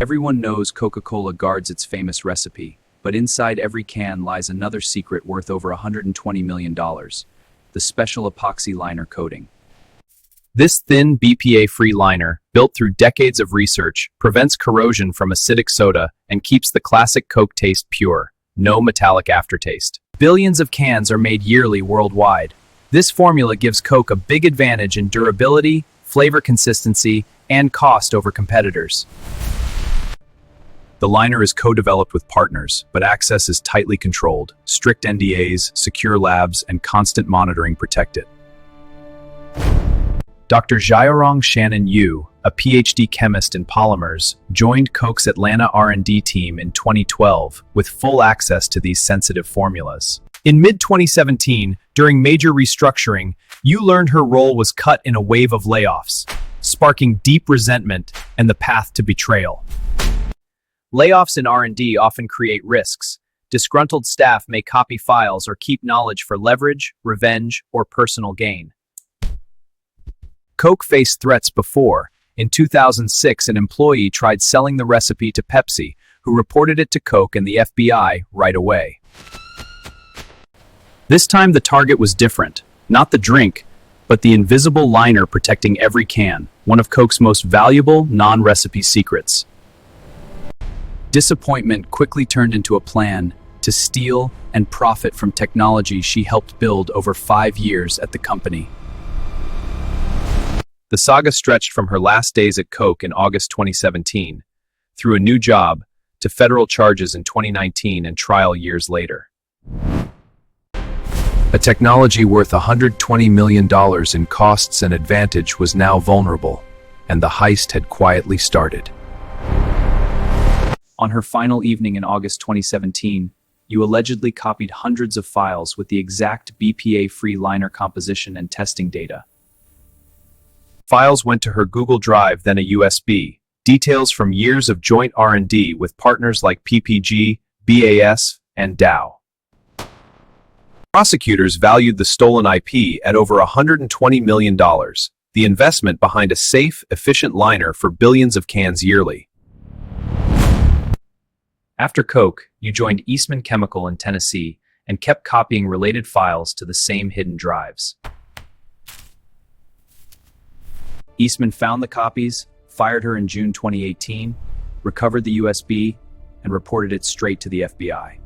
Everyone knows Coca-Cola guards its famous recipe, but inside every can lies another secret worth over $120 million, the special epoxy liner coating. This thin, BPA-free liner, built through decades of research, prevents corrosion from acidic soda and keeps the classic Coke taste pure, no metallic aftertaste. Billions of cans are made yearly worldwide. This formula gives Coke a big advantage in durability, flavor consistency, and cost over competitors. The liner is co-developed with partners, but access is tightly controlled. Strict NDAs, secure labs, and constant monitoring protect it. Dr. Jiarong Shannon Yu, a PhD chemist in polymers, joined Coke's Atlanta R&D team in 2012 with full access to these sensitive formulas. In mid-2017, during major restructuring, Yu learned her role was cut in a wave of layoffs, sparking deep resentment and the path to betrayal. Layoffs in R&D often create risks. Disgruntled staff may copy files or keep knowledge for leverage, revenge, or personal gain. Coke faced threats before. In 2006, an employee tried selling the recipe to Pepsi, who reported it to Coke and the FBI right away. This time the target was different. Not the drink, but the invisible liner protecting every can, one of Coke's most valuable non-recipe secrets. Disappointment quickly turned into a plan to steal and profit from technology she helped build over 5 years at the company. The saga stretched from her last days at Coke in August 2017, through a new job, to federal charges in 2019 and trial years later. A technology worth $120 million in costs and advantage was now vulnerable, and the heist had quietly started. On her final evening in August 2017, you allegedly copied hundreds of files with the exact BPA-free liner composition and testing data. Files went to her Google Drive, then a USB, details from years of joint R&D with partners like PPG, BAS, and Dow. Prosecutors valued the stolen IP at over $120 million, the investment behind a safe, efficient liner for billions of cans yearly. After Coke, you joined Eastman Chemical in Tennessee and kept copying related files to the same hidden drives. Eastman found the copies, fired her in June 2018, recovered the USB, and reported it straight to the FBI.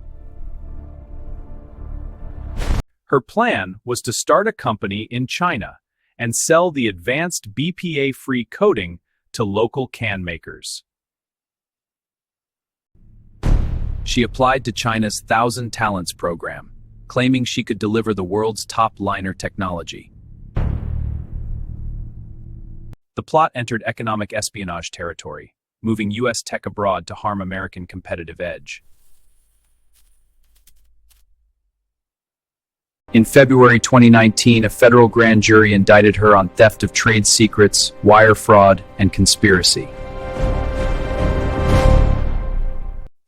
Her plan was to start a company in China and sell the advanced BPA-free coating to local can makers. She applied to China's 1,000 Talents program, claiming she could deliver the world's top liner technology. The plot entered economic espionage territory, moving U.S. tech abroad to harm American competitive edge. In February 2019, a federal grand jury indicted her on theft of trade secrets, wire fraud, and conspiracy.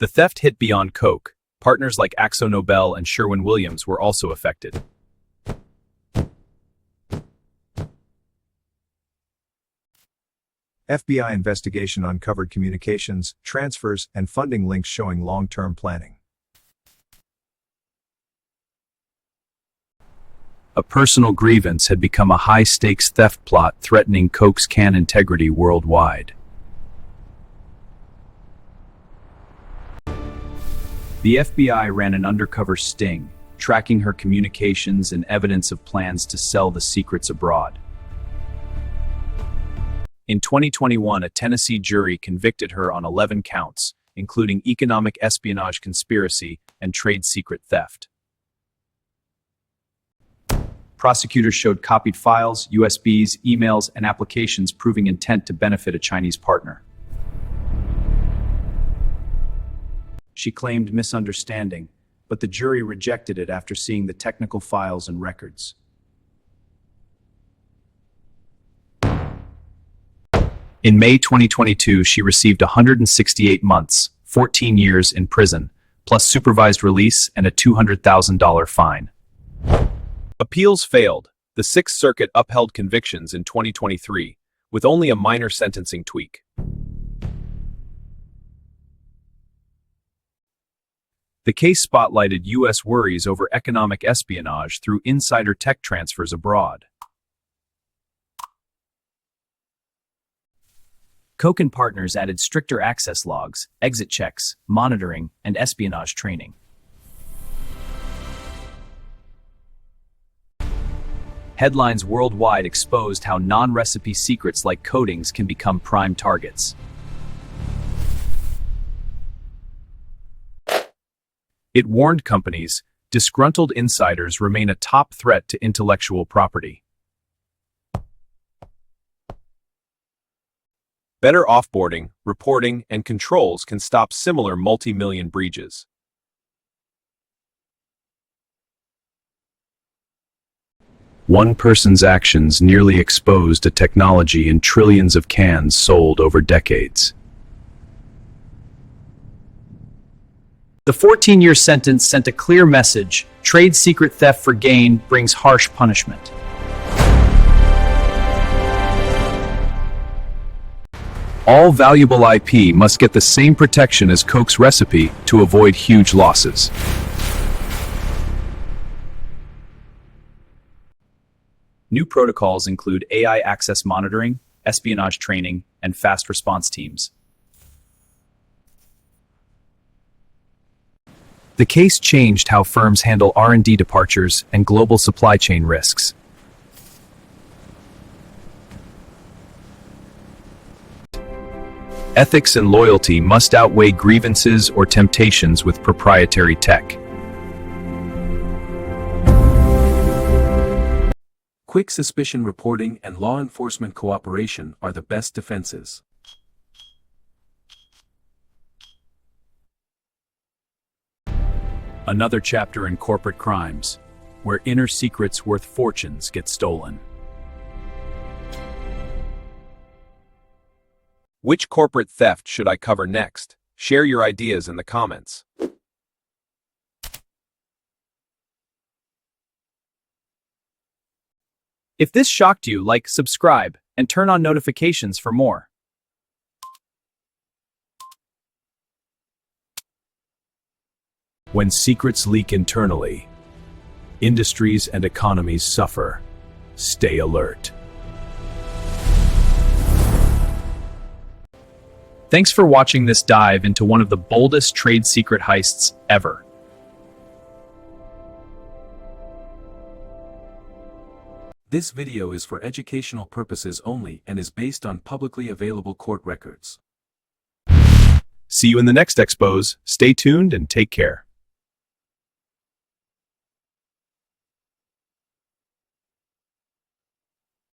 The theft hit beyond Coke. Partners like AkzoNobel and Sherwin-Williams were also affected. FBI investigation uncovered communications, transfers, and funding links showing long-term planning. A personal grievance had become a high-stakes theft plot threatening Coke's can integrity worldwide. The FBI ran an undercover sting, tracking her communications and evidence of plans to sell the secrets abroad. In 2021, a Tennessee jury convicted her on 11 counts, including economic espionage conspiracy and trade secret theft. Prosecutors showed copied files, USBs, emails, and applications proving intent to benefit a Chinese partner. She claimed misunderstanding, but the jury rejected it after seeing the technical files and records. In May 2022, she received 168 months, 14 years in prison, plus supervised release and a $200,000 fine. Appeals failed. The Sixth Circuit upheld convictions in 2023, with only a minor sentencing tweak. The case spotlighted U.S. worries over economic espionage through insider tech transfers abroad. Koch and partners added stricter access logs, exit checks, monitoring, and espionage training. Headlines worldwide exposed how non-recipe secrets like coatings can become prime targets. It warned companies, disgruntled insiders remain a top threat to intellectual property. Better offboarding, reporting, and controls can stop similar multi-million breaches. One person's actions nearly exposed a technology in trillions of cans sold over decades. The 14-year sentence sent a clear message: trade secret theft for gain brings harsh punishment. All valuable IP must get the same protection as Coke's recipe to avoid huge losses. New protocols include AI access monitoring, espionage training, and fast response teams. The case changed how firms handle R&D departures and global supply chain risks. Ethics and loyalty must outweigh grievances or temptations with proprietary tech. Quick suspicion reporting and law enforcement cooperation are the best defenses. Another chapter in corporate crimes, where inner secrets worth fortunes get stolen. Which corporate theft should I cover next? Share your ideas in the comments. If this shocked you, like, subscribe, and turn on notifications for more. When secrets leak internally, industries and economies suffer. Stay alert. Thanks for watching this dive into one of the boldest trade secret heists ever. This video is for educational purposes only and is based on publicly available court records. See you in the next expose. Stay tuned and take care.